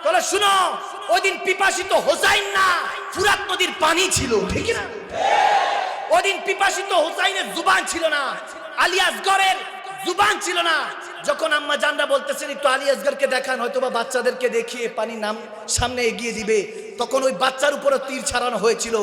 বলে শুনো, ওই দিন পিপাসিত হোসাইন না, ফুরাত নদীর পানি ছিল, ঠিক না? ওই দিন পিপাসিত হোসাইনের জুবান ছিল না, আলী আসগরের জুবান ছিল না। যখন আম্মা জানরা বলতেছেন একটু আলী আসগরকে দেখান, হয়তো বা বাচ্চাদেরকে দেখিয়ে পানি নাম সামনে এগিয়ে দিবে, তখন ওই বাচ্চার উপরে তীর ছাড়ানো হয়েছিল।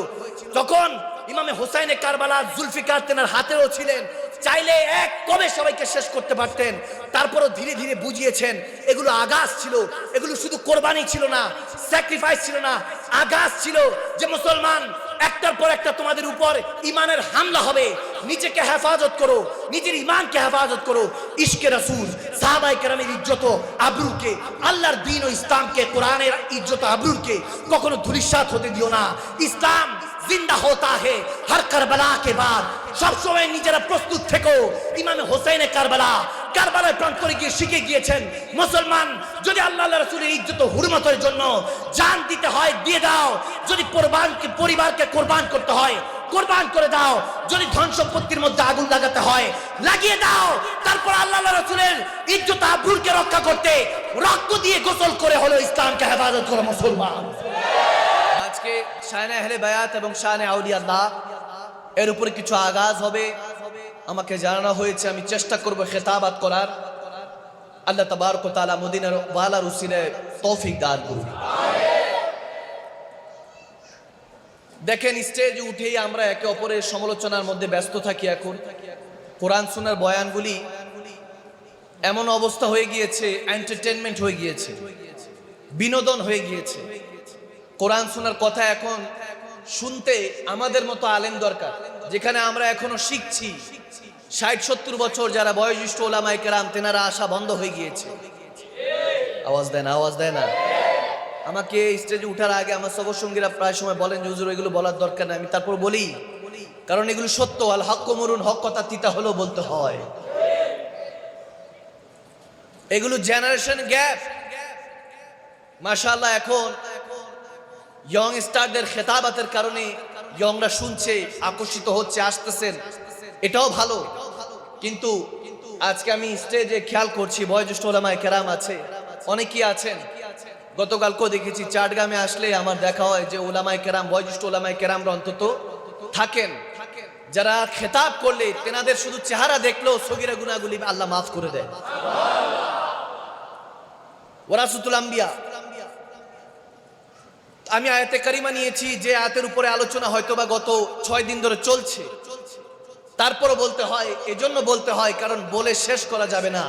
তখন ইমামে হোসাইনে কারবালা জুলফিকার তেনার হাতেও ছিলেন, চাইলে এক কবে সবাইকে শেষ করতে পারতেন। তারপরও ধীরে ধীরে বুঝিয়েছেন এগুলো আগাজ ছিল, এগুলো শুধু কোরবানি ছিল না, স্যাক্রিফাইস ছিল না, আগাজ ছিল যে মুসলমান একটার পর একটা তোমাদের উপর ইমানের হামলা হবে, নিজেকে হেফাজত করো, নিজের ইমানকে হেফাজত করো। ইশকে রাসূল, সাহাবায়ে কেরামের ইজ্জত আবরুকে, আল্লাহর দ্বীন ও ইসলামকে, কোরআনের ইজ্জত আবরুকে কখনো ধূলিসাৎ হতে দিও না। ইসলাম জিন্দা হোতা হে হর কারবালা কে বাদ। সবসময় নিজেরা প্রস্তুত থেকো। ইমামে হোসেনে কারবালায় প্রাণ করে গিয়ে শিখে গিয়েছেন, মুসলমান যদি আল্লাহ রাসূলের ইজ্জত হুরমতের জন্য জান দিতে হয় দিয়ে দাও, যদি পরিবারকে কোরবান করতে হয় কোরবান করে দাও, যদি ধন সম্পত্তির মধ্যে আগুন লাগাতে হয় লাগিয়ে দাও। তারপর আল্লাহ রাসূলের ইজ্জত আবরুকে রক্ষা করতে রক্ত দিয়ে গোসল করে হলো ইসলামকে হেফাজত করো মুসলমান। আজকে শানে আহলে বায়াত এবং শানে আউলিয়া আল্লাহ এর উপরে কিছু আগাজ হবে, আমাকে জানানো হয়েছে। আমি চেষ্টা করব খেতাবাত করার। আল্লাহ তাবারক ওয়া তাআলা মদিনার ওয়ালার উসিলায় তৌফিক দান করুন। দেখেন, স্টেজে উঠেই আমরা একে অপরের সমালোচনার মধ্যে ব্যস্ত থাকি। এখন কোরআন সুন্নাহর বয়ানগুলি এমন অবস্থা হয়ে গিয়েছে, এন্টারটেইনমেন্ট হয়ে গিয়েছে, বিনোদন হয়ে গিয়েছে। কোরআন সুন্নাহর কথা এখন শুনতে আমাদের মতো আলেম দরকার, যেখানে আমরা এখনো শিখছি। 60-70 বছর যারা বয়োজ্যেষ্ঠ ওলামায়ে কেরাম, তেনারা আসা বন্ধ হয়ে গিয়েছে। আওয়াজ দেয় না, আওয়াজ দেয় না। আমাকে স্টেজে উঠার আগে আমার সবসঙ্গীরা প্রায় সময় বলেন যে হুজুর এগুলো বলার দরকার নেই। আমি তারপর বলি, কারণ এগুলো সত্য। আল হক মরুন, হক কথা তিতা হলেও বলতে হয়। এগুলো জেনারেশন গ্যাপ। মাশাআল্লাহ, এখন ইয়ং স্টারদের খেতাবাতের কারণে ইয়ংরা শুনছে, আকর্ষিত হচ্ছে, আসতেছেন, এটাও ভালো। কিন্তু আজকে আমি স্টেজে খেয়াল করছি বয়োজ্যেষ্ঠ ওলামায়ে কেরাম আছে, অনেকেই আছেন। গতকালকেও দেখেছি চাটগ্রামে আসলে আমার দেখা হয় যে ওলামায়ে কেরাম, বয়োজ্যেষ্ঠ ওলামায়ে কেরামরা অন্তত থাকেন, যারা খেতাব করলে তেনাদের শুধু চেহারা দেখলেও সগীরা গুনাহগুলি আল্লাহ মাফ করে দেয়। ওয়ারাসাতুল আম্বিয়া। আমি আয়াতে কারিমা নিয়েছি, যে আয়াতের উপরে আলোচনা হয়তোবা গত 6 দিন ধরে চলছে। তারপরও বলতে হয়, এজন্য বলতে হয় কারণ বলে শেষ করা যাবে না।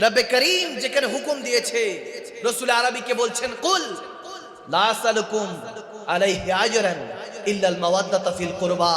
রব্বে করিম যেখানে হুকুম দিয়েছে, রাসূল আরবীকে বলছেন কুল লা আসালুকুম আলাইহি আজরান ইল্লাল মাওয়াদ্দাতা ফিল কুরবা।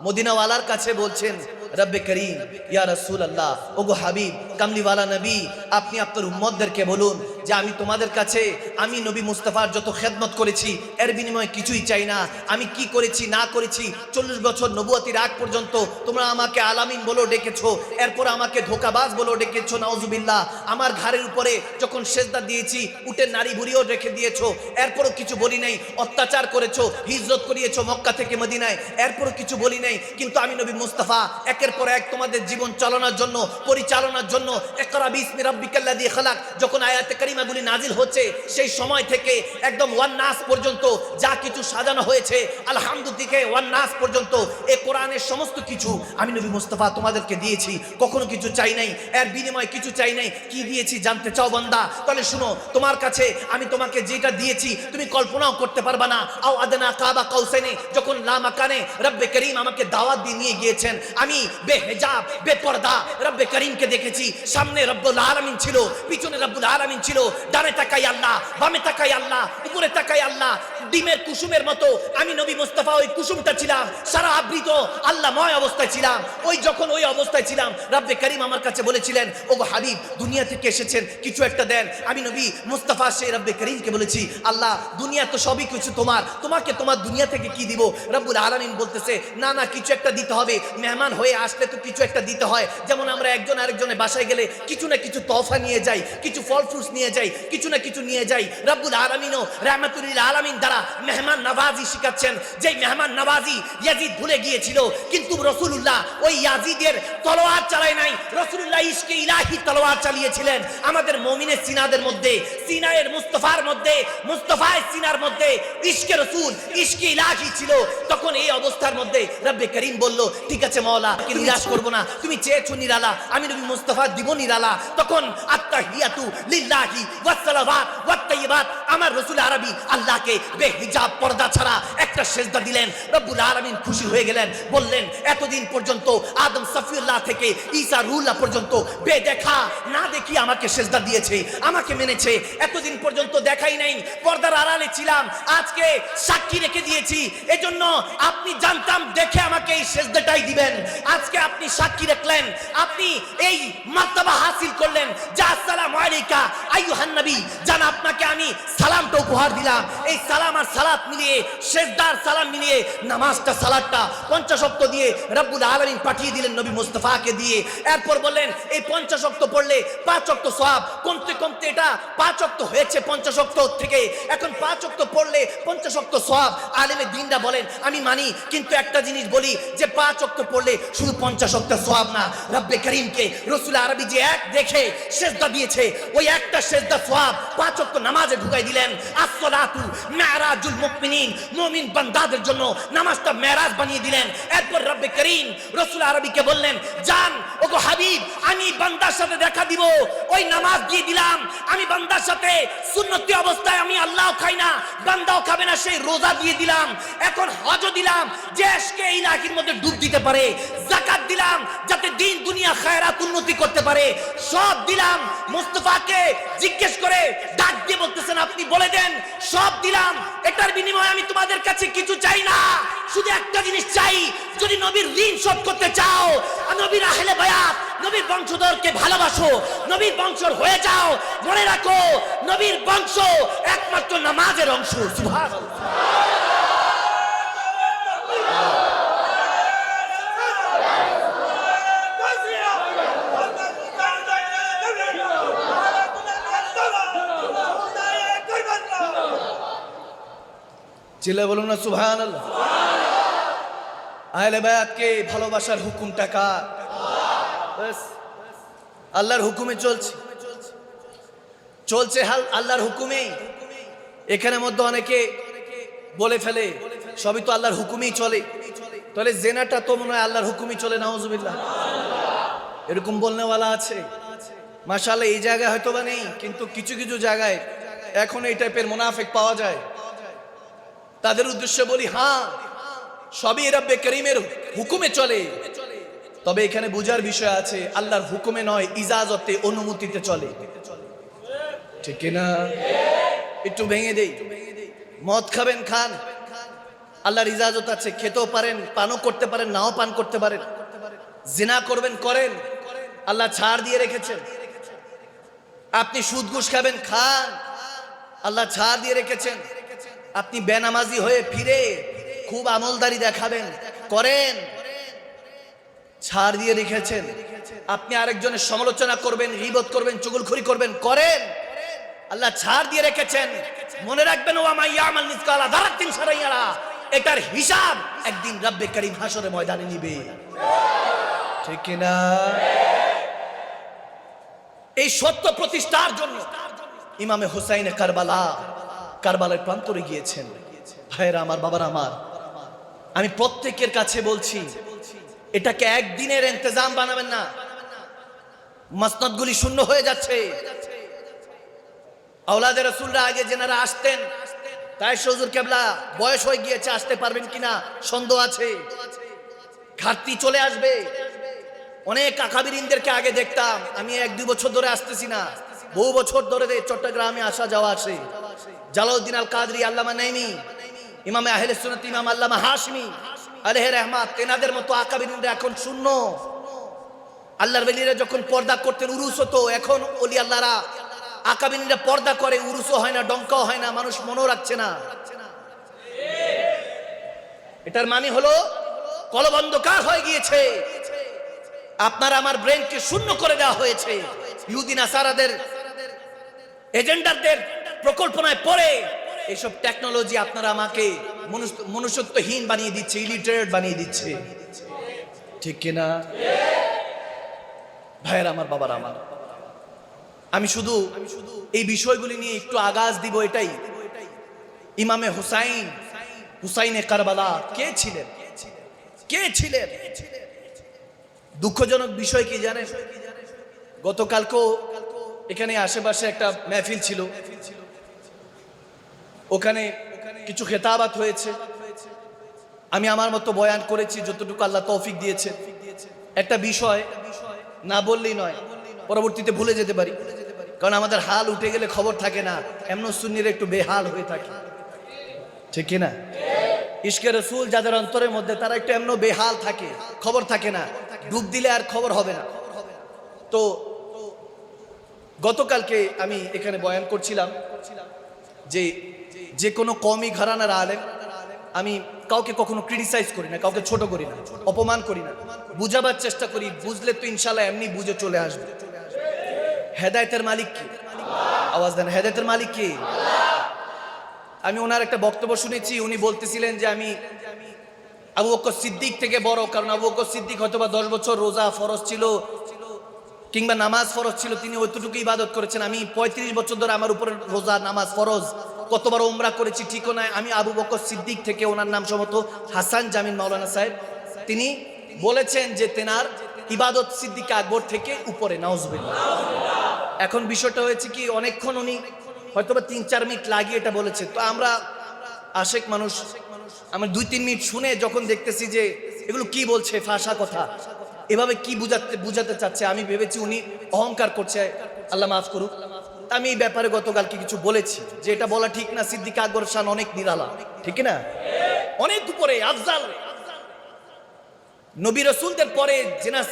মদিনাওয়ালার কাছে বলছেন রব্বে করিম, ইয়া রাসূলুল্লাহ, ওগো হাবিব, কামলিওয়ালা নবী, আপনি আপনার উম্মতদেরকে বলুন যে আমি তোমাদের কাছে, আমি নবী মুস্তাফার যত খেদমত করেছি এর বিনিময়ে কিছুই চাই না। আমি কি করেছি না করেছি, 40 বছর নবুয়তির আগ পর্যন্ত তোমরা আমাকে আলামিন বলে ডেকেছো, এরপর আমাকে ধোকাবাজ বলে ডেকেছো, নাউজুবিল্লাহ। আমার ঘাড়ের উপরে যখন সেজদা দিয়েছি উটের নারী ভুড়িও রেখে দিয়েছো, এরপরও কিছু বলি নাই। অত্যাচার করেছো, হিজরত করিয়েছো মক্কা থেকে মদিনায়, এরপরও কিছু বলি নাই। কিন্তু আমি নবী মুস্তাফা একের পর এক তোমাদের জীবন চালানোর জন্য, পরিচালনার জন্য, ইকরা বিসমি রাব্বিকাল্লাযী খালাক যখন আয়াতে কারিমাগুলি নাজিল হচ্ছে, সেই সময় থেকে একদম ওয়ান নাস পর্যন্ত যা কিছু সাজানো হয়েছে, আলহামদুলিল্লাহ থেকে ওয়ান নাস পর্যন্ত এই কোরআনের সমস্ত কিছু আমি নবী মুস্তাফা তোমাদেরকে দিয়েছি। কখনো কিছু চাই নাই, এর বিনিময়ে কিছু চাই নাই। কি দিয়েছি জানতে চাও বান্দা? তাহলে শুনো, তোমার কাছে আমি তোমাকে যেটা দিয়েছি তুমি কল্পনাও করতে পারবা না। আও আদনা কাবা কাউসাইনি, যখন লা মাকানে রব্বে করিম আমাকে দাওয়াত দিয়ে নিয়ে গিয়েছেন, আমি বেহিজাব বেপরদা রব্বে করিমকে দেখেছি। সামনে রব্বুল আলামিন ছিল, পিছনে রব্বুল আলামিন ছিল, ডানে তাকাই আল্লাহ, বামে তাকাই আল্লাহ, উপরে তাকাই আল্লাহ। ডিমের কুসুমের মতো আমি নবী মুস্তাফা ওই কুসুমটা ছিলাম, সারা আবৃত আল্লাহময় অবস্থায় ছিলাম। ওই যখন ওই অবস্থায় ছিলাম, রব্বে করিম আমার কাছে বলেছিলেন, ওগো হাবিব, দুনিয়া থেকে এসেছেন, কিছু একটা দেন। আমি নবী মুস্তাফা সেই রব্বে করিমকে বলেছি, আল্লাহ দুনিয়া তো সবই কিছু তোমার, তোমাকে তোমার দুনিয়া থেকে কি দিব? রব্বুল আলামিন বলতেছে, না না, কিছু একটা দিতে হবে। মেহমান হয়ে আসলে তো কিছু একটা দিতে হয়। যেমন আমরা একজন আরেকজনের বাসায় গেলে কিছু না কিছু তোহফা নিয়ে যাই, কিছু ফল ফ্রুটস নিয়ে যাই, কিছু না কিছু নিয়ে যাই। রব্বুল আলামিনও রাহমাতুল লিল আলামিন দ্বারা মেহমান নওয়াজি শিখাচ্ছেন। যেই মেহমান নওয়াজি ইয়াজিদ ভুলে গিয়েছিল, কিন্তু রাসূলুল্লাহ ওই ইয়াজিদের তলোয়ার চালায় নাই, রাসূলুল্লাহ ইশকে ইলাহি তলোয়ার চালিয়েছিলেন। আমাদের মুমিনের সিনাদের মধ্যে, সিনায়ের মুস্তাফার মধ্যে, মুস্তাফায়ের সিনার মধ্যে ইশকে রাসূল, ইশকে ইলাহি ছিল। তখন এই অবস্থার মধ্যে রব্বে করিম বলল, ঠিক আছে মাওলা, কি নিরাশ করব না, তুমি চেয়েছো নিরালা, আমি নবী মুস্তাফা দিব নিরালা। তখন আত্তাহিয়াতু লিল্লাহি ওয়াস সালাওয়াত ওয়াত তাইয়্যিবাত, আমার রাসূল আরবি আল্লাহকে বেহিজাব পর্দা ছাড়া একটা সিজদা দিলেন। রব্বুল আলামিন খুশি হয়ে গেলেন, বললেন এতদিন পর্যন্ত আদম সফিউল্লাহ থেকে ঈসা রুহুল্লাহ পর্যন্ত বেদেখা না দেখি আমাকে সিজদা দিয়েছে, আমাকে মেনেছে। এতদিন পর্যন্ত দেখাই নাই, পর্দার আড়ালে ছিলাম, আজকে সাক্ষী রেখে দিয়েছি। এজন্য আপনি জানতাম দেখে আমাকে এই সিজদাটাই দিবেন। আজকে আপনি সাক্ষী রাখলেন, আপনি এই মার্তাবা হাসিল করলেন যে আসসালামু আলাইকা আইয়ুহান নবী, জান আপনাকে আমি সালামটা উপহার দিলাম। এই সালাম আর সালাত মিলিয়ে, সিজদার সালাম মিলিয়ে নামাজটা সালাতটা 50 ওয়াক্ত দিয়ে রব্বুল আলামিন পাঠিয়ে দিলেন নবী মুস্তাফাকে দিয়ে। এরপর বললেন এই 50 ওয়াক্ত পড়লে 5 ওয়াক্ত সওয়াব, কমতে কমতে এটা 5 ওয়াক্ত হয়েছে 50 ওয়াক্ত থেকে, এখন 5 ওয়াক্ত পড়লে 50 ওয়াক্ত সওয়াব। আলেমে দ্বীনরা বলেন আমি মানি, কিন্তু একটা জিনিস বলি যে 5 ওয়াক্ত পড়লে শুধু 50 ওয়াক্ত সওয়াব না, রব্বে করিমকে রাসূল আরবি যে এক দেখে সিজদা দিয়েছে, ওই একটা সিজদা সওয়াব 5 ওয়াক্ত নামাজে ঢুকাই দিলেন। আসসালাতু মিরাজুল মুমিনিন, মুমিন বান্দাদের জন্য নামাজটা মেরাজ বানিয়ে দিলেন। এরপর রব্বে করিম রাসূল আরবিকে বললেন, জান ওগো হাবিব, আমি বান্দার সাথে দেখা দিব, ওই নামাজ দিয়ে দিলাম। আমি বান্দার সাথে সুন্নতি অবস্থায় আমি আল্লাহও খাই না, বান্দাও খাবে না, সেই রোজা দিয়ে দিলাম। এখন হজও দিলাম যে ইশকে ইলাহির মধ্যে ডুব দিতে পারে, যাকাত দিলাম যাতে দিন দুনিয়া খায়রাত উন্নতি করতে পারে, সব দিলাম। মুস্তাফাকে জিজ্ঞেস করে ডাক দিয়ে বলতেছেন, আপনি বলে দেন সব দিলাম, এটার বিনিময়ে আমি তোমাদের কাছে কিছু চাই না, শুধু একটা জিনিস চাই, যদি নবীর ঋণ শোধ করতে চাও, নবীর আহলে বায়াত, নবীর বংশধরকে ভালোবাসো, নবীর বংশর হয়ে যাও, মনে রাখো নবীর বংশ একমাত্র নামাজের অংশ। সুবহানাল্লাহ। চিল্লায় বলুন না সুবহানাল্লাহ। আহলে বায়াতকে ভালোবাসার হুকুমটা কার? আল্লাহর হুকুমে চলছে, চলছে আল্লাহর হুকুমেই। এখানে মধ্যে অনেকে বলে ফেলে সবই তো আল্লাহর হুকুমেই চলে, তাহলে জেনাটা তো মনে হয় আল্লাহর হুকুমই চলে, নাউজুবিল্লাহ। এরকম বলনেওয়ালা আছে মাশাআল্লাহ। এই জায়গায় হয়তো বা নেই, কিন্তু কিছু কিছু জায়গায় এখন এই টাইপের মুনাফিক পাওয়া যায়। তাদের উদ্দেশ্যে বলি, হ্যাঁ সবই রব্বে করিমের হুকুমে চলে, তবে এখানে বুঝার বিষয় আছে, আল্লাহর হুকুমে নয়, ইজাজতে, অনুমতিতে চলে, ঠিক না? একটু ভেঙে দেই, মদ খাবেন খান, আল্লাহর ইজাজত আছে, খেতেও পারেন, পানও করতে পারেন, নাও পান করতে পারেন। জিনা করবেন করেন, আল্লাহ ছাড় দিয়ে রেখেছেন। আপনি সুদ ঘুষ খাবেন খান, আল্লাহ ছাড় দিয়ে রেখেছেন। আপনি বেনামাজি হয়ে ফিরে খুব আমলদারি দেখাবেন করেন, ছাড় দিয়ে রেখেছেন। আপনি আরেকজনের সমালোচনা করবেন, গীবত করবেন, চুগলখড়ি করবেন করেন, আল্লাহ ছাড় দিয়ে রেখেছেন। মনে রাখবেন, ওয়া মা ইয়ামাল মিসকালা যারাতিন শাররান ইয়ারা, এটার হিসাব একদিন রব্বে করিম হাসরের ময়দানে নিবে, ঠিক কি না? এই সত্য প্রতিষ্ঠার জন্য ইমামে হুসাইনে কারবালার প্রান্তরে গিয়েছেন। ভাইরা আমার, বাবার আমার, আমি প্রত্যেকের কাছে বলছি, এটাকে একদিনের ইন্তজাম বানাবেন না। মাসনাদগুলি শূন্য হয়ে যাচ্ছে। আওলাদে রাসূলরা আগে যেনারা আসতেন, তাই হুজুর কেবলা বয়স হয়ে গিয়েছে, আসতে পারবেন কিনা সন্দেহ আছে, ঘাটতি চলে আসবে। অনেক আকাবিরিনদেরকে আগে দেখতাম, আমি 1-2 বছর ধরে আসতেছি না, বহু বছর ধরে চট্টগ্রামে আসা যাওয়া আছে। জালালউদ্দিন আল কাদরি, আল্লামা নাইমি, ইমামে আহলে সুন্নাত ইমাম আল্লামা হাশমি আলাইহি রহমাত, তেনাদের মতো আকাবিরিনরা এখন শূন্য। আল্লাহর ওলিরা যখন পর্দা করতেন উরুস হতো, এখন ওলি আল্লাহরা আকাবিরিনরা পর্দা করে, উরুসও হয় না, ডঙ্কাও হয় না, মানুষ মনেও রাখছে না। এটার মানে হলো কলব অন্ধকার হয়ে গিয়েছে, আপনার আমার ব্রেনকে শূন্য করে দেওয়া হয়েছে। ইহুদি নাসারাদের এজেন্ডারদের প্রকল্পনায় পড়ে এইসব টেকনোলজি আপনারা আমাকে মনুষ্যত্বহীন বানিয়ে দিচ্ছে, ইলিটারেট বানিয়ে দিচ্ছে, ঠিক কিনা? ভাইয়ের আমার, বাবার আমার, আমি শুধু এই বিষয়গুলি নিয়ে একটু আগাজ দিব এটাই। ইমামে হুসাইনে কারবালা কে ছিলেন? কে ছিলেন? দুঃখজনক বিষয় কি জানেন? গতকালকেও এখানে আশেপাশে একটা মেহফিল ছিল, ওখানে কিছু খেতাবাত হয়েছে। আমি আমার মতো বয়ান করেছি যতটুকু আল্লাহ তৌফিক দিয়েছে। একটা বিষয় না বললেই নয়, পরবর্তীতে ভুলে যেতে পারি, কারণ আমাদের হাল উঠে গেলে খবর থাকে না, এমন সুন্নির একটু বেহাল হয়ে থাকে, ঠিক কিনা? ইশকে রসুল যাদের অন্তরের মধ্যে, তারা একটু এমন বেহাল থাকে, খবর থাকে না, ডুব দিলে আর খবর হবে না। তো গতকালকে আমি এখানে বয়ান করছিলাম যে কোনো কওমি ঘরানার আলেম, আমি কাউকে কখনো ক্রিটিসাইজ করি না, কাউকে ছোট করি না, অপমান করি না, বুঝাবার চেষ্টা করি। বুঝলে তো ইনশাল্লাহ এমনি বুঝে চলে আসবে। হেদায়েতের মালিক কি? আওয়াজ দেন, হেদায়েতের মালিক কি? আমি ওনার একটা বক্তব্য শুনেছি, উনি বলতেছিলেন যে আমি আবু বকর সিদ্দিক থেকে বড়, কারণ আবু বকর সিদ্দিক হয়তোবা 10 বছর রোজা ফরজ ছিল কিংবা নামাজ ফরজ ছিল, তিনি ওইটুকু ইবাদত করেছেন। আমি 35 বছর ধরে আমার উপরে রোজা নামাজ ফরজ, কতবার ওমরা করেছি ঠিকও নয়। আমি আবু বকর সিদ্দিক থেকে, ওনার নাম সম্ভবত হাসান জামিন মাওলানা সাহেব, তিনি বলেছেন যে তেনার ইবাদত সিদ্দিক আকবর থেকে উপরে, নাউজুবিল্লাহ। এখন বিষয়টা হয়েছে কি, অনেকক্ষণ উনি হয়তোবা 3-4 মিনিট লাগিয়ে এটা বলেছে। তো আমরা আশেক মানুষ, আমরা 2-3 মিনিট শুনে যখন দেখতেছি যে এগুলো কি বলছে, ফাঁসা কথা, এভাবে কি বুঝাতে চাচ্ছে, আমি ভেবেছি উনি অহংকার করছে, আল্লাহ মাফ করুক। আমি এই ব্যাপারে গতকালকে কিছু বলেছি যে এটা বলা ঠিক না। সিদ্দিক আকবর শান অনেক নিরালা, ঠিক না? অনেক উপরে, আফজাল, নবী রাসূলদের পরে যেনা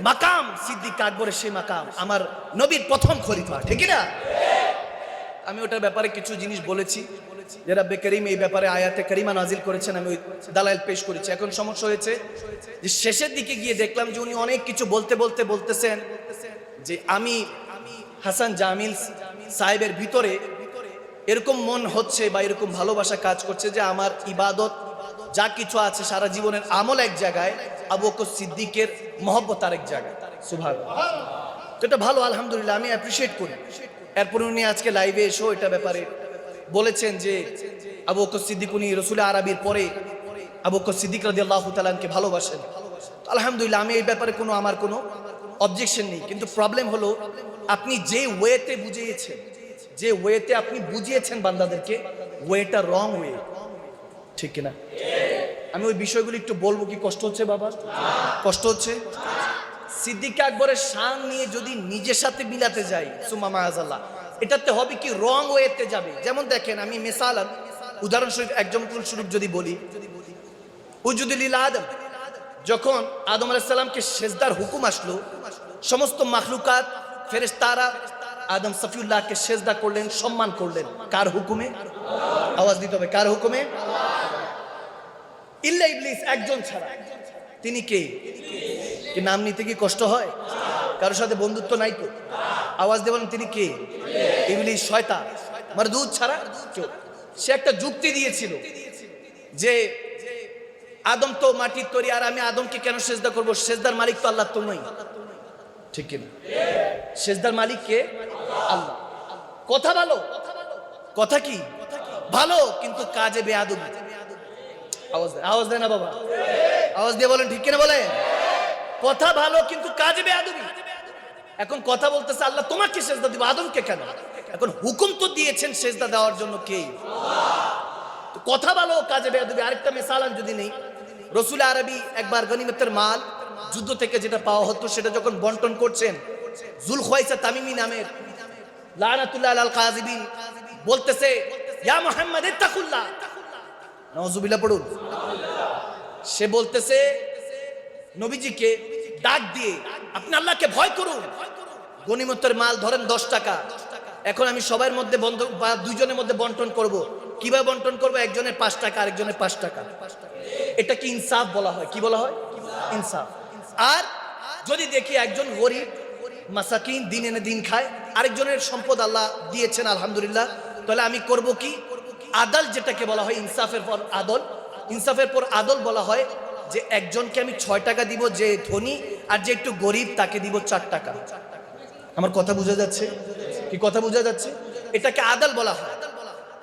মাকাম সিদ্দিক আকবরের, সেই মাকাম আমার নবীর প্রথম খলিফা, ঠিক না? আমি ওটার ব্যাপারে কিছু জিনিস বলেছি যে রব্বে করিম এই ব্যাপারে আয়াতে কারিমা নাজিল করেছেন, আমি ওই দালাইল পেশ করেছি। এখন সমস্যা হয়েছে যে শেষের দিকে গিয়ে দেখলাম যে উনি অনেক কিছু বলতেছেন যে আমি হাসান জামিল সাহেবের ভিতরে এরকম মন হচ্ছে বা এরকম ভালোবাসা কাজ করছে যে আমার ইবাদত যা কিছু আছে সারা জীবনের আমল এক জায়গায়, আবু বকর সিদ্দিকের মহব্বত আরেক জায়গায়। সুবহানাল্লাহ। তো এটা ভালো, আলহামদুলিল্লাহ, আমি অ্যাপ্রিশিয়েট করি। এরপর উনি আজকে লাইভে এসেও এটা ব্যাপারে বলেছেন যে আবু বকর সিদ্দিক, উনি রসুল আরবির পরে আবু বকর সিদ্দিক রাদিয়াল্লাহু তাআলা আনকে ভালোবাসেন। আলহামদুলিল্লাহ, আমি এই ব্যাপারে আমার কোনো অবজেকশন নেই। কিন্তু প্রবলেম হলো আপনি যে ওয়েতে বুঝিয়েছেন, যে ওয়েতে আপনি বুঝিয়েছেন বান্দাদেরকে, ওয়েটা রং ওয়ে, ঠিক কিনা? আমি ওই বিষয়গুলো একটু বলবো। কি কষ্ট হচ্ছে বাবা? কষ্ট হচ্ছে? সিদ্দিক আকবরের শান নিয়ে যদি নিজের সাথে মিলাতে যাই, সুম্মা মাআযাল্লাহ, এটাতে হবে কি রং ওয়েতে যাবে। যেমন দেখেন, আমি মিসালান উদাহরণস্বরূপ স্বরূপ যদি বলি, উজুদুল আদম, যখন আদম আলাইহিস সালামকে সেজদার হুকুম আসলো, সমস্ত মাখলুকাত ফেরেশতারা আদম সফিউল্লাহকে সেজদা করলেন, সম্মান করলেন। কার হুকুমে? আওয়াজ দিতে হবে, কার হুকুমে? ইল্লা ইবলিস, একজন ছাড়া। তিনি কে? কি নাম নিতে কি কষ্ট হয়? কারোর সাথে বন্ধুত্ব নাই তো? আওয়াজ দিয়ে বলেন, তিনি কে? ইবলিস, শয়তান, মারদুদ ছাড়া কেউ। সে একটা যুক্তি দিয়েছিল যে আদম তো মাটির তৈরি, আর আমি আদমকে কেন সেজদা করবো? সেজদার মালিক তো আল্লাহ, তো নই, ঠিক কিনা? সেজদার মালিক কে? আল্লাহ। কথা ভালো, কথা কি ভালো, কিন্তু কাজে বেয়াদবি। আওয়াজ দেয় না বাবা? আওয়াজ দিয়ে বলেন, ঠিক কিনা বলেন? কথা ভালো কিন্তু কাজে বেয়াদবি। এখন কথা বলতেছে আল্লাহ তোমাকে সেজদা দিব, আদমকে কেন? এখন হুকুম তো দিয়েছেন সেজদা দেওয়ার জন্য কে? কথা ভালো, কাজে বেয়াদবি। আরেকটা মিসাল যদি নেই, রসুল আরবি একবার গনিমতের মাল যুদ্ধ থেকে যেটা পাওয়া হতো, সেটা যখন বন্টন করছেন, যুলখাইসা তামিমি নামের লানাতুল্লাহ আলাল কাযিবিন বলতেছে, ইয়া মুহাম্মদ ইত্তাকুল্লাহ, নাউযুবিল্লাহ পড়ুন। সে বলতেছে নবীজিকে ডাক দিয়ে, আপনি আল্লাহকে ভয় করুন, গনিমতের মাল ধরেন 10 টাকা, এখন আমি সবার মধ্যে বা দুইজনের মধ্যে বন্টন করব। কিভাবে বন্টন করব? একজনের 5 টাকা, আরেকজনের 5 টাকা। এটা কি ইনসাফ বলা হয়? কি বলা হয়? ইনসাফ। আর যদি দেখি একজন গরিব মাসাকিন দিন এনে দিন খায়, আরেকজনের সম্পদ আল্লাহ দিয়েছেন আলহামদুলিল্লাহ, তাহলে আমি করব কি? আদল যেটাকে বলা হয়, ইনসাফের পর আদল, ইনসাফের পর আদল বলা হয় যে একজনকে আমি 6 টাকা দিব যে ধনী, আর যে একটু গরিব তাকে দিব 4 টাকা। আমার কথা বোঝা যাচ্ছে কি? কথা বোঝা যাচ্ছে? এটাকে আদল বলা হয়।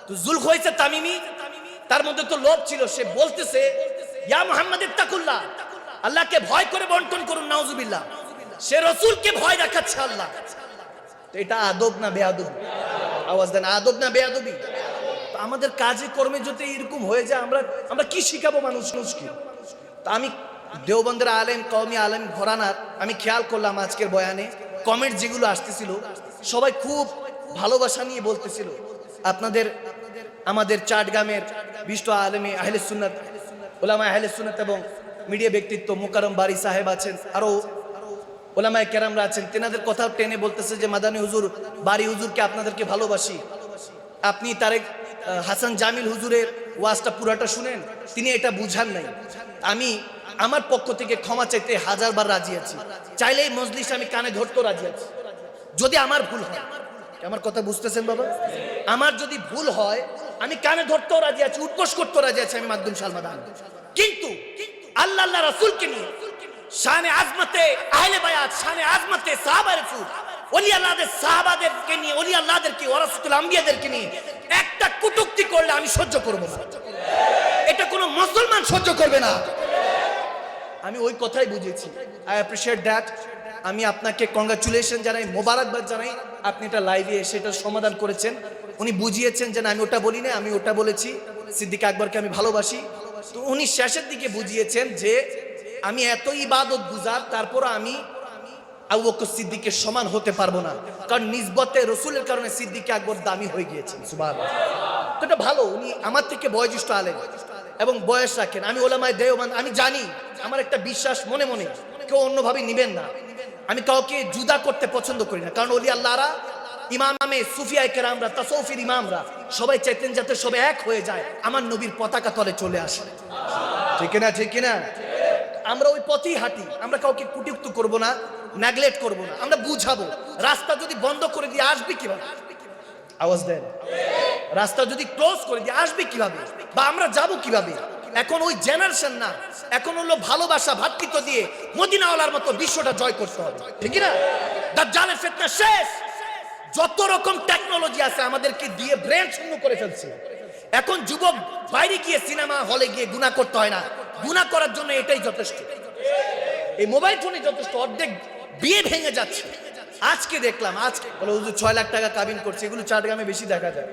তো যুলখুয়াইসা তামিমি, তার মধ্যে তো লোভ ছিল, সে বলতেছে ইয়া মুহাম্মদ ইত্তাকুল্লাহ, আল্লাহকে ভয় করে বন্টন করুন, নাউজুবিল্লাহ। সে রাসূলকে ভয় দেখাচ্ছে আল্লাহ। তো এটা আদব না বেয়াদবি? আওয়াজ দেন, আদব না বেয়াদবি? তো আমাদের কাজে কর্মে যদি এরকম হয়ে যায়, আমরা কি শিখাবো মানুষকে? তা আমি দেওবন্দের আলেম, কওমি আলেম ঘরানার আমি খেয়াল করলাম আজকের বয়ানে কমেন্ট যেগুলো আসতেছিল, সবাই খুব ভালোবাসা নিয়ে বলতেছিল আপনাদের আমাদের চাটগ্রামের বিষ্ট আলেমে আহলে সুন্নাত, ওলামা আহলে সুন্নাত এবং মিডিয়া ব্যক্তিত্ব মুকাররম বারি সাহেব আছেন, আরো ওলামায়ে কেরামরা আছেন, তেনাদের কথা টেনে বলতেছে যে মাদানী হুজুর, বারি হুজুরকে আপনাদেরকে ভালোবাসি, আপনি তারেক হাসান জামিল হুজুরের ওয়াজটা পুরাটা শুনেন, তিনি এটা বুঝান নাই। আমি আমার পক্ষ থেকে ক্ষমা চাইতে 1000 বার রাজি আছি, চাইলে এই মজলিস আমি কানে ধরতেও রাজি আছি যদি আমার ভুল হয়। আমার কথা বুঝতেছেন বাবা? আমার যদি ভুল হয় আমি কানে ধরতেও রাজি আছি, উৎকোষ করতেও রাজি আছি আমি মাকদুম সালমাদান। কিন্তু আল্লাহ আল্লাহ রাসূলকে নিয়ে শানে আজমতে আহলে বায়াত, শানে আজমতে সাহাবা রাসূল, ওলি আল্লাহদের সাহাবাদেরকে নিয়ে, ওলি আল্লাহদেরকে, ওয়ারাসাতুল আম্বিয়াদেরকে নিয়ে একটা কটূক্তি করলে আমি সহ্য করব না। এটা কোনো মুসলমান সহ্য করবে না। আমি ওই কথাই বুঝেছি। I appreciate that. আমি আপনাকে কংগ্রাচুলেশন জানাই, মোবারকবাদ জানাই, আপনি এটা লাইভে এসে এটার সমাধান করেছেন। উনি বুঝিয়েছেন যে না, আমি ওটা বলি না, আমি ওটা বলেছি, সিদ্দিক আকবরকে আমি ভালোবাসি। তো উনি শেষের দিকে বুঝিয়েছেন যে আমি এত ইবাদত গুজার, তারপর আমি আবু বকর সিদ্দিকের সমান হতে পারবো না, কারণ নিসবতে রসুলের কারণে সিদ্দিক আকবর দামি হয়ে গিয়েছেন। সুবহানাল্লাহ। তো এটা ভালো, উনি আমার থেকে বয়োজ্যেষ্ঠ আলেম এবং বয়স রাখেন। আমি ওলামায়ে দেওবন্দ, আমি জানি, আমার একটা বিশ্বাস মনে মনে, কেউ অন্যভাবে নিবেন না, আমি কাউকে জুদা করতে পছন্দ করি না। কারণ ওলি আল্লাহরা, ইমামে সুফিয়ায়ে কেরামরা, তাসাউফের ইমামরা সবাই চাইতেন যাতে সবাই এক হয়ে যায়, আমার নবীর পতাকা তলে চলে আসে। ঠিক না? ঠিক না? আমরা ওই পথেই হাঁটি। আমরা কাউকে কুটিউক্ত করব না, নেগলেক্ট করব না, আমরা বুঝাবো। রাস্তা যদি বন্ধ করে দিয়ে আসবে কিভাবে? আওয়াজ দেন। রাস্তা যদি ক্লোজ করে দিয়ে আসবে কিভাবে, বা আমরা যাব কিভাবে? এখন ওই জেনারেশন না, এখন হলো ভালোবাসা, ভ্রাতৃত্ব দিয়ে মদিনাওয়ালার মতো বিশ্বটা জয় করতে হবে। ঠিক না? দাজ্জালের ফিতনা শেষ। যত রকম টেকনোলজি আছে আমাদেরকে দিয়ে ব্রেন শূন্য করে ফেলছে। এখন যুবক বাইরে গিয়ে সিনেমা হলে গিয়ে গুনাহ করতে হয় না, গুনাহ করার জন্য এটাই যথেষ্ট, এই মোবাইল ফোনে যথেষ্ট। অর্ধেক বিয়ে ভেঙে যাচ্ছে। আজকে দেখলাম, আজকে বলে হুজুর 6 লাখ টাকা কাবিন করছে, এগুলো চট্টগ্রামে বেশি দেখা যায়।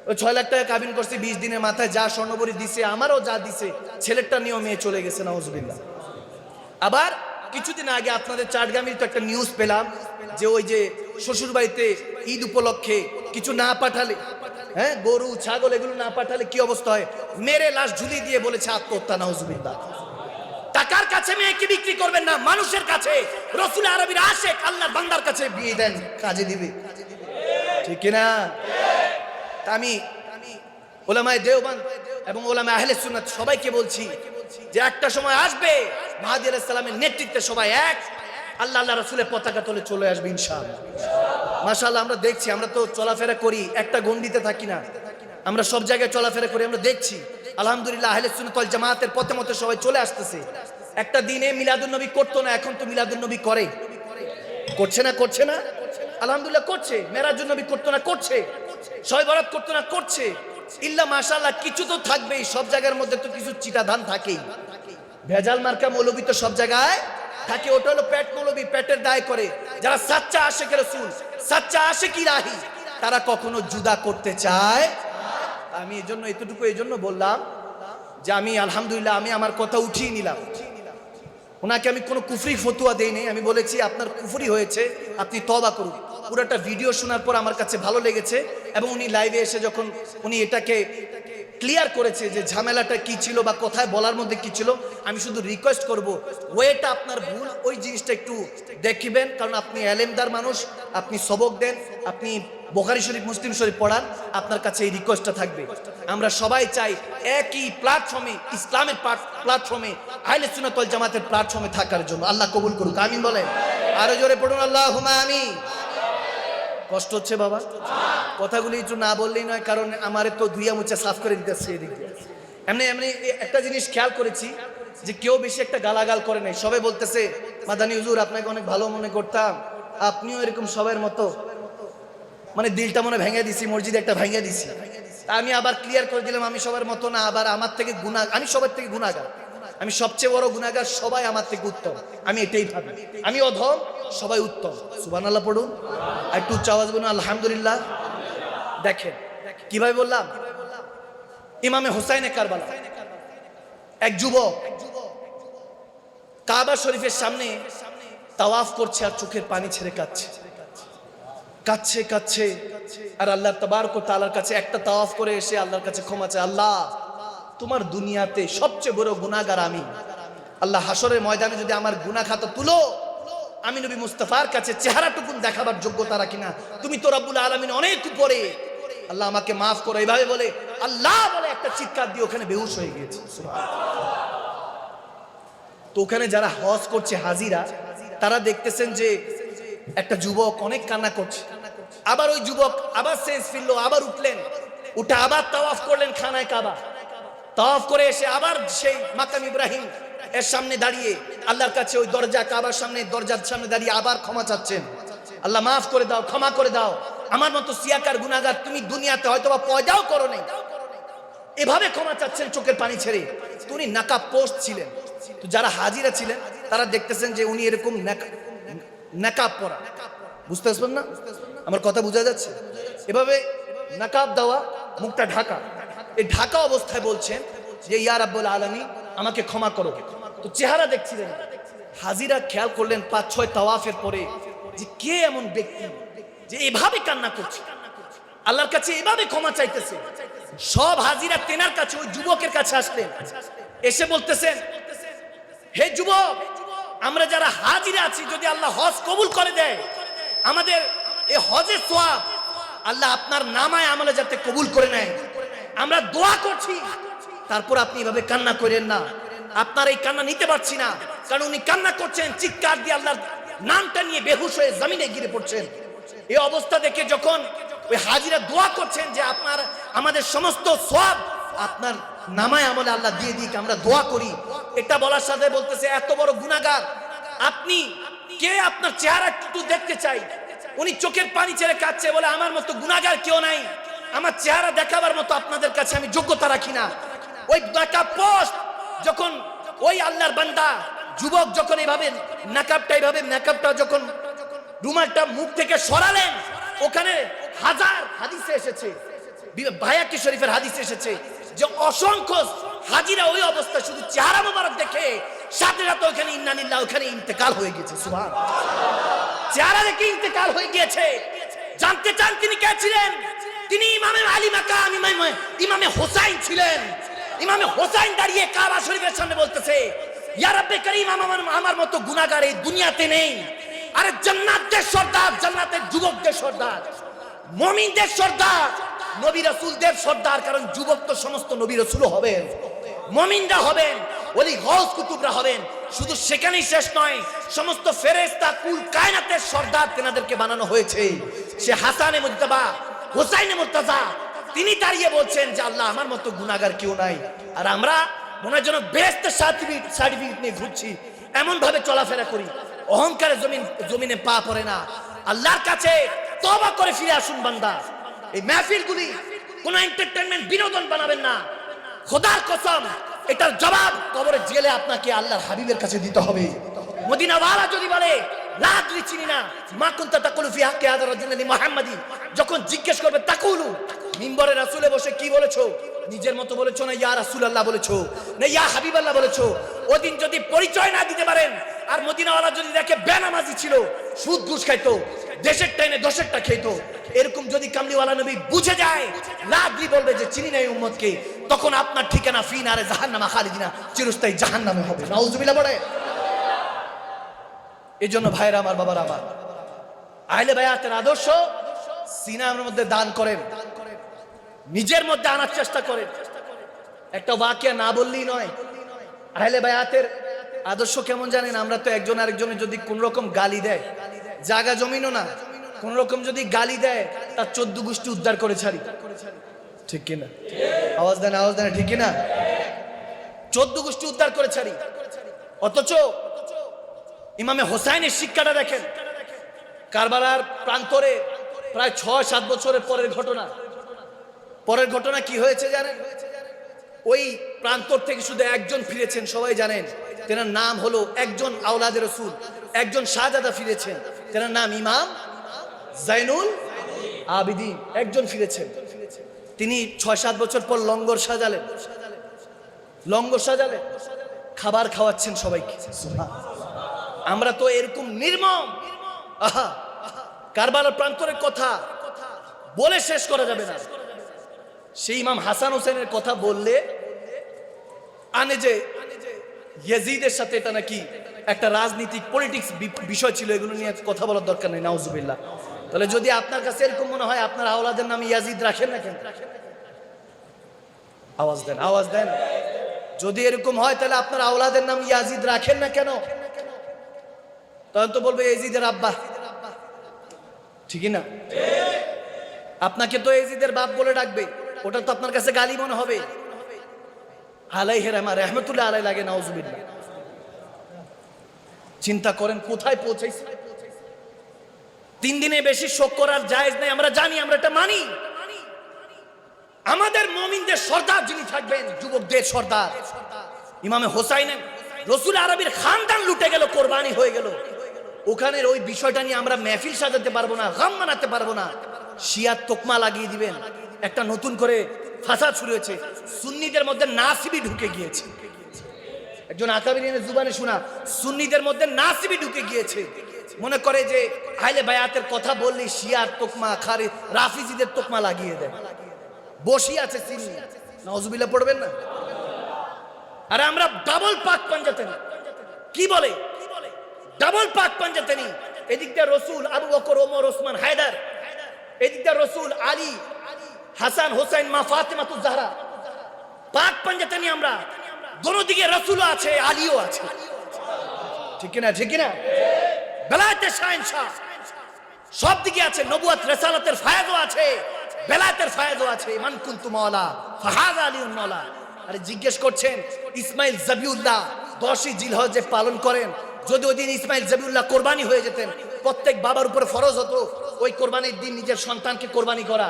ওই 6 লাখ টাকা কাবিন করছে, 20 দিনের মাথায় যা স্বর্ণবরী দিছে, আমারও যা দিছে, ছেলেরটা নিয়েও মেয়ে চলে গেছে, নাউজুবিল্লাহ। আবার কিছুদিন আগে আপনাদের চট্টগ্রামের তো একটা নিউজ পেলাম যে ওই যে শ্বশুর বাড়িতে ঈদ উপলক্ষে কিছু না পাঠালে, হ্যাঁ, গরু ছাগল এগুলো না পাঠালে কি অবস্থা হয়, মেরে লাশ ঝুলিয়ে দিয়ে বলেছে আত্মহত্যা, নাউজুবিল্লাহ। টাকার কাছে মেয়েকে বিক্রি করবেন না, মানুষের কাছে, রাসূল আরবীর আশিক আল্লাহর বান্দার কাছে বিয়ে দেন, কাজে দিবে। ঠিক না? আমি ওলামায়ে দেওবন্দ এবং ওলামায়ে আহলে সুন্নাত সবাইকে বলছি যে একটা সময় আসবে মাহদী আলাইহিস সালামের নেতৃত্বে সবাই এক, আল্লাহ আল্লাহ রাসূলের পতাকা তলে চলে আসবে ইনশাআল্লাহ। মাশাআল্লাহ, আমরা দেখছি, আমরা তো চলাফেরা করি, একটা গণ্ডিতে থাকি না, আমরা সব জায়গায় চলাফেরা করি, আমরা দেখছি আলহামদুলিল্লাহ আহলে সুন্নাত ওয়াল জামাতের পথে মতে সবাই চলে আসতেছে। একটা দিনে মিলাদুন নবী করতো না, এখন তো মিলাদুন নবী করে, করছে না? করছে না? আলহামদুলিল্লাহ করছে। মেরাজুন নবী করতো না, করছে। শবে বরাত করতো না, করছে। ইল্লা মাশাআল্লাহ কিছু তো থাকবেই, সব জায়গার মধ্যে তো কিছু চিটাধান থাকেই। ভেজাল মার্কা মৌলবী তো সব জায়গায় থাকে, ওটা হলো পেট মৌলবী, পেটের দায় করে। যারা সাচ্চা আশিক রাসূল, সাচ্চা আশিক ইলাহি, তারা কখনো জুদা করতে চায়। আমি এজন্য এতটুকু এজন্য বললাম যে আমি আলহামদুলিল্লাহ আমি আমার কথা উঠিয়ে নিলাম। ওনাকে আমি কোনো কুফরি ফতুয়া দেইনি, আমি বলেছি আপনার কুফরি হয়েছে, আপনি তওবা করুন। পুরোটা ভিডিও শোনার পর আমার কাছে ভালো লেগেছে এবং উনি লাইভে এসে যখন উনি এটাকে ক্লিয়ার করেছে যে ঝামেলাটা কি ছিল বা কোথায় বলার মধ্যে কি ছিল, আমি শুধু রিকোয়েস্ট করব ওয়েটা আপনার ভুল, ওই জিনিসটা একটু দেখিবেন, কারণ আপনি এলেমদার মানুষ, আপনি সবক দেন, আপনি বুখারী শরীফ মুসলিম শরীফ পড়ান, আপনার কাছে এই রিকোয়েস্টটা থাকবে। আমরা সবাই চাই একই প্ল্যাটফর্মে, ইসলামের প্ল্যাটফর্মে, আহলে সুন্নাত ওয়াল জামাতের প্ল্যাটফর্মে থাকার জন্য। আল্লাহ কবুল করুক, আমিন বলেন। আরো জোরে পড়ুন আল্লাহুম্মা আমিন। কষ্ট হচ্ছে বাবা? কথাগুলি একটু না বললেই নয়, কারণ আমার তো ধুইয়া মুচা সাফ করে দিতেছে এদিক দিয়ে। এমনি এমনি একটা জিনিস খেয়াল করেছি যে কেউ বেশি একটা গালাগাল করে নাই, সবাই বলতেছে মাদানী হুজুর আপনাকে অনেক ভালো মনে করতাম, আপনিও এরকম সবার মতো, মানে দিলটা মনে ভেঙে দিছি, মসজিদে একটা ভেঙে দিছি। আমি আবার ক্লিয়ার করে দিলাম আমি সবার মতো না, আবার আমার থেকে গুনাহ, আমি সবার থেকে গুনাহগার, আমি সবচেয়ে বড় গুনাহগার, সবাই আমার থেকে উত্তম, আমি এটাই ভাবি। আমি অধম, সবাই উত্তম। সুবহানাল্লাহ পড়ুন, আর একটু উচ্চ আওয়াজ বলুন আলহামদুলিল্লাহ। দেখেন কিভাবে বললাম, ইমামে হুসাইনে কারবালা এক যুবক কাবা শরীফের সামনে তাওয়াফ করছে আর চোখের পানি ছেড়ে কাঁদছে কাঁদছে কাঁদছে, আর আল্লাহ তাবারক ওয়া তাআলার কাছে একটা তাওয়াফ করে এসে আল্লাহর কাছে ক্ষমা চায়, আল্লাহ তোমার দুনিয়াতে সবচেয়ে বড় গুনাহগার আমি, আল্লাহ হাসরের ময়দানে যদি আমার গুনাহ খাতা তুলো, আমি নবী মুস্তাফার কাছে চেহারাটুকুন দেখাবার যোগ্যতা রাখি না, তুমি তো রব্বুল আলামিন অনেক উপরে, আল্লাহ আমাকে মাফ করো। এইভাবে বলে আল্লাহ বলে একটা চিৎকার দিয়ে ওখানে বেহুশ হয়ে গিয়েছে। তো ওখানে যারা হজ করছে হাজিরা, তারা দেখতেছেন যে একটা যুবক অনেক কান্না করছে, আবার ওই যুবক আবার সেন্স ফিরলো, আবার উঠলেন, উঠে আবার তাওয়াফ করলেন খানায় কাবা, তাওয়াফ করে এসে আবার সেই মাকাম ইব্রাহিম এর সামনে দাঁড়িয়ে আল্লাহর কাছে ওই দরজা কাবার সামনে, দরজার সামনে দাঁড়িয়ে আবার ক্ষমা চাচ্ছেন, আল্লাহ মাফ করে দাও, ক্ষমা করে দাও, আমার মতো সিয়াকার গুনাহগার তুমি দুনিয়াতে হয়তোবা পয়দাও করো নাই। এভাবে ক্ষমা চাচ্ছেন চোখের পানি ছেড়ে। তো উনি নাকাব পোস্ট ছিলেন, তো যারা হাজিরা ছিলেন তারা দেখতেছেন যে উনি এরকম নাকাব পরা, বুঝতে পারছেন না আমার কথা, বোঝা যাচ্ছে? এভাবে নাকাব দেওয়া, মুখটা ঢাকা, এই ঢাকা অবস্থায় বলছেন যে ইয়া রাব্বুল আলামিন আমাকে ক্ষমা করো। তো চেহারা দেখছিলেন, হাজিরা খেয়াল করলেন 5-6 তাওয়াফের পরে যে কে এমন ব্যক্তি যে এভাবে কান্না করছে, আল্লাহর কাছে এভাবে ক্ষমা চাইতেছে। সব হাজিরা তেনার কাছে, ওই যুবকের কাছে আসলেন, এসে বলতেছেন হে যুবক, আমরা যারা হাজিরা আছি, যদি আল্লাহ হজ কবুল করে দেয়, আমাদের এই হজের সওয়াব আল্লাহ আপনার নামায় আমলে যাতে কবুল করে নেয়, আমরা দোয়া করছি। তারপর আপনি এভাবে কান্না করেন না, আপনার এই কান্না নিতে পারছি না, কারণ উনি কান্না করছেন, চিৎকার দিয়ে আল্লাহর নামটা নিয়ে বেহুশ হয়ে জমিনে গিরে পড়ছেন। এই অবস্থা দেখে যখন ওই হাজিরা দোয়া করছেন যে আপনার আমাদের সমস্ত সওয়াব আপনার নামায় আমলে আল্লাহ দিয়ে দিক, আমরা দোয়া করি, এটা বলার সাথে বলতেছে এত বড় গুনাহগার আপনি কে, আপনার চেহারা একটু দেখতে চাই। উনি চোখের পানি ছেড়ে কাঁদছে, বলে আমার মতো গুনাহগার কেউ নাই, আমার চেহারা দেখাবার মতো আপনাদের কাছে আমি যোগ্যতা রাখি না। ওই নাকাব পোস্ট যখন ওই আল্লাহর বান্দা যুবক যখন এইভাবে নাকাবটা যখন রুমালটা মুখ থেকে সরালেন, ওখানে হাজার হাদিসে এসেছে, বায়াকি শরীফের হাদিসে এসেছে যে অসংখ্য হাজিরা ওই অবস্থা শুধু চেহারা মোবারক দেখে সাথে সাথে ওখানে ইন্না লিল্লাহ, ওখানে ইন্তেকাল হয়ে গেছে। সুবহানাল্লাহ, চেহারা দেখে ইন্তেকাল হয়ে গিয়েছে। জানতে চান তিনি কে ছিলেন? তিনি ইমামে আলী মাকাম, ইমামে হোসাইন ছিলেন। ইমামে হোসাইন দাঁড়িয়ে কাবা শরীফের সামনে বলতেছে ইয়া রাব্বে কারীম, আমার মতো গুনাহগার এই দুনিয়াতে নেই। আরে জান্নাতের সর্দার, জান্নাতের যুবকদের সর্দার, মুমিনদের সর্দার, নবী রাসূলদের সর্দার, কারণ যুবক তো সমস্ত নবী রাসূল হবেন, মুমিনরা হবেন, ওলি গাউস কুতুবরা হবেন। শুধু সেখানেই শেষ নয়, সমস্ত ফেরেশতা কুল কায়নাতের সর্দার তেনাদেরকে বানানো হয়েছে। সে হাসানে মুজতাবা, হুসাইনে মুর্তাজা, তিনি দাঁড়িয়ে বলছেন যে আল্লাহ আমার মতো গুনাহগার কেউ নাই। আর আমরা মনে হয় যেন বেহেশতের সার্টিফিকেট নিয়ে ঘুরছি, এমন ভাবে চলাফেরা করি, অহংকারে জমিনে পা পড়ে না। আল্লাহর কাছে তওবা করে ফিরে আসুন বান্দা। এই মাহফিলগুলি কোনো এন্টারটেইনমেন্ট, বিনোদন বানাবেন না। খোদার কসম, এটার জবাব কবরে জেলে আপনাকে আল্লাহর হাবিবের কাছে দিতে হবে। মদিনাওয়ালা যদি বলে লা আদরি, চিনি না, মা কুনতা তাকুলু ফি হাক্কি হাযা রাজুলি মুহাম্মাদি, যখন জিজ্ঞেস করবে তাকুলু, মিম্বরে রাসূলে বসে কি বলেছো? নিজের মতো বলেছো না ইয়া রাসূলুল্লাহ বলেছো, না ইয়া হাবিবাল্লাহ বলেছো? ওদিন যদি পরিচয় না দিতে পারেন, আর মদিনাওয়ালা যদি দেখে বেনামাজি ছিল, সুদ ঘুষ খাইতো, দেশের টাইনে দশেরটা খেতো, এরকম যদি কামলিওয়ালা নবী বুঝে যায়, লা আদরি বলবে যে চিনি না এই উম্মতকে, তখন আপনার ঠিকানা ফি নারে জাহান্নামা খালিদিনা, চিরস্থায়ী জাহান্নামে হবে। নাউজুবিল্লাহ বলে। এই জন্য ভাইরা আমার, বাবারা আমার, আহলে বায়াতের আদর্শ সিনার মধ্যে দান করেন, নিজের মধ্যে আনার চেষ্টা করেন। একটা ওয়াকিয়া না বললেই নয়। আহলে বায়াতের আদর্শ কেমন জানেন? আমরা তো একজন আরেকজনের যদি কোন রকম গালি দেয়, জায়গা জমিনও না, কোন রকম যদি গালি দেয় তার 14 গোষ্ঠী উদ্ধার করে ছাড়ি, ঠিক কিনা? আওয়াজ দেন, আওয়াজ দেন, ঠিক কিনা? 14 গোষ্ঠী উদ্ধার করে ছাড়ি। অথচ ইমামে হোসাইনের শিক্ষাটা দেখেন, কারবালার প্রান্তরে প্রায় 6-7 বছরের পরের ঘটনা কি হয়েছে জানেন? ওই প্রান্তর থেকে শুধু একজন ফিরেছেন, সবাই জানেন, তেনার নাম হলো, একজন আওলাদে রসুল, একজন শাহজাদা ফিরেছেন, তেনার নাম ইমাম জাইনুল আবিদিন। একজন ফিরেছেন, তিনি 6-7 বছর পর লঙ্গর সাজালেন, খাবার খাওয়াচ্ছেন সবাইকে। আমরা তো এরকম নির্মম, আহা, কারবালার প্রান্তরের কথা বলে শেষ করা যাবে না। সেই ইমাম হাসান হোসেনের কথা বললে আনে যে ইয়াজিদের সাথে এটা নাকি একটা রাজনীতিক পলিটিক্স বিষয় ছিল, এগুলো নিয়ে কথা বলার দরকার নেই, নাউজুবিল্লাহ। তাহলে যদি আপনার কাছে এরকম মনে হয়, আপনার আওলাদের নাম ইয়াজিদ রাখেন না কেন? আওয়াজ দেন, আওয়াজ দেন। যদি এরকম হয় তাহলে আপনার আওলাদের নাম ইয়াজিদ রাখেন না কেন? তখন তো বলবে ইয়াজিদের আব্বা, ঠিকই না? আপনাকে তো ইয়াজিদের বাপ বলে ডাকবে, ওটা তো আপনার কাছে গালি মনে হবে। আলাইহি রাহমাতুল্লাহ আলাইহি লাগে, নাউজুবিল্লাহ। চিন্তা করেন কোথায় পৌঁছাইছে। 3 দিনে বেশি শোক করার জায়েজ নেই, আমরা জানি, আমরা এটা মানি। আমাদের মুমিনদের সর্দার যিনি থাকবেন, যুবকদের সর্দার ইমামে হোসাইন, রসুল আরবির খানদান লুটে গেল, কোরবানি হয়ে গেল। ওখানের ওই বিষয়টা নিয়ে আমরা মেহফিল সাজাতে পারবো না, গাম মানাতে পারবো না। শিয়ার তোকমা লাগিয়ে দিবেন, একটা নতুন করে ফাসাদ শুরু হয়েছে, সুন্নিদের মধ্যে নাসিবি ঢুকে গিয়েছে। একজন আকাবিরিনের জুবানে শোনা, সুন্নিদের মধ্যে নাসিবি ঢুকে গিয়েছে। মনে করে যে আহলে বায়াতের কথা বললে শিয়ার তোকমা, খারে রাফিজিদের তোকমা লাগিয়ে দেয়, বসি আছে সিন্নি। নাউজুবিল্লাহ পড়বেন না? আরে আমরা ডাবল পাক পাঞ্জাতেনি, কি বলে ডাবল পাক পাঞ্জাতেনি। এদিক দিয়ে রসুল, আবু বকর, ওমর, ওসমান, হায়দার, এদিক দিয়ে রসুল, আলী, হাসান, হোসেন, মা ফাতেমাতুজ জাহরা, পাক পাঞ্জাতেনি আমরা। দোনো দিকে রসুলও আছে, আলীও আছে, ঠিক কিনা? ঠিক কিনা? বেলায়েতে শাহেনশাহ সব দিকে আছে, নবুয়ত রিসালাতের ফায়েদও আছে, বেলায়েতের ফায়েদও আছে। মান কুনতু মাওলা ফাহাযা আলিউন মাওলা। আরে জিজ্ঞেস করছেন ইসমাইল জবিউল্লাহ 10ই জিলহজে পালন করেন, যদি ওই দিন ইসমাইল জবিউল্লাহ কোরবানি হয়ে যেতেন, প্রত্যেক বাবার উপরে ফরজ হতো ওই কোরবানির দিন নিজের সন্তানকে কোরবানি করা।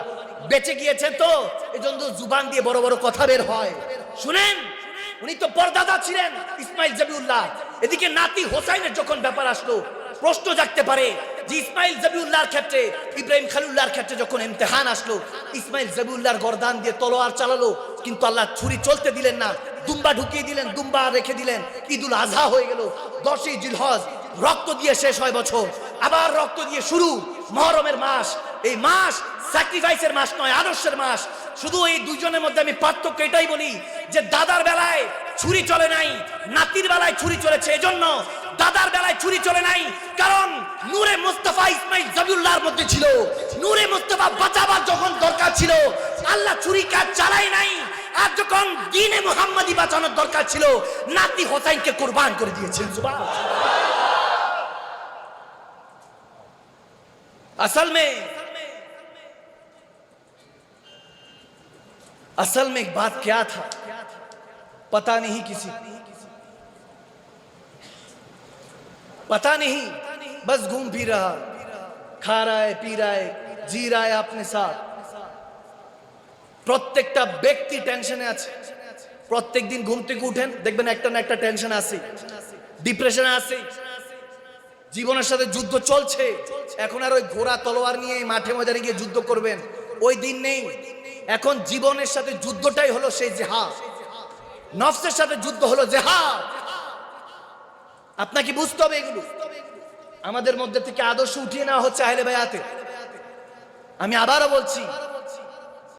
বেঁচে গিয়েছেন তো এজন্য জুবান দিয়ে বড় বড় কথা বের হয়। শুনেন, উনি তো পরদাদা ছিলেন ইসমাইল জবিউল্লাহ। এদিকে নাতি হোসাইনের যখন ব্যাপার আসলো, প্রশ্ন জাগতে পারে যে ইসমাইল জবিউল্লাহর ক্ষেত্রে, ইব্রাহিম খলিলুল্লাহর ক্ষেত্রে যখন ইমতিহান আসলো, ইসমাইল জবিউল্লাহর গর্দান দিয়ে তলোয়ার চালালো, কিন্তু আল্লাহ ছুরি চলতে দিলেন না, দুম্বা ঢুকিয়ে দিলেন, দুম্বা রেখে দিলেন। ঈদুল আজহা হয়ে গেল, 10ই জিলহজ, রক্ত দিয়ে শেষ হয় বছর, আবার রক্ত দিয়ে শুরু মুহররমের মাস। এই মাস স্যাক্রিফাইসের মাস নয়, আদর্শের মাস। শুধু এই দুইজনের মধ্যে আমি পার্থক্য এটাই বলি যে দাদার বেলায় ছুরি চলে নাই, নাতির বেলায় ছুরি চলেছে। এজন্য দাদার বেলায় ছুরি চলে নাই, কারণ নূরে মুস্তাফা ইসমাইল জবিউল্লাহর মধ্যে ছিল। নূরে মুস্তাফা বাঁচাবার যখন দরকার ছিল, আল্লাহ ছুরি কাজ চালাই নাই। আর যখন দ্বীনে মুহাম্মাদি বাঁচানোর দরকার ছিল, নাতি হোসাইনকে কুরবান করে দিয়েছেন। সুবহানাল্লাহ। असल में एक बात क्या था पता नहीं, किसी पता नहीं, बस घूम फिर रहा, खा रहा है, पी रहा है, जी रहा है अपने साथ। প্রত্যেকটা ব্যক্তি টেনশনে আছে। প্রত্যেক দিন ঘুম থেকে উঠেন দেখবেন একটা না একটা টেনশন আছে, ডিপ্রেশনে আছে, জীবনের সাথে যুদ্ধ চলছে। এখন আর ওই ঘোড়া তলোয়ার নিয়ে মাঠে ময়দানে গিয়ে যুদ্ধ করবেন ওই দিন নেই। এখন জীবনের সাথে যুদ্ধটাই হলো সেই জিহাদ, নফসের সাথে যুদ্ধ হলো জিহাদ। আপনাকে বুঝতে হবে এগুলো। আমাদের মধ্যে থেকে আদর্শ উঠিয়ে নেওয়া হচ্ছে আহলে বায়াতে। আমি আবারও বলছি,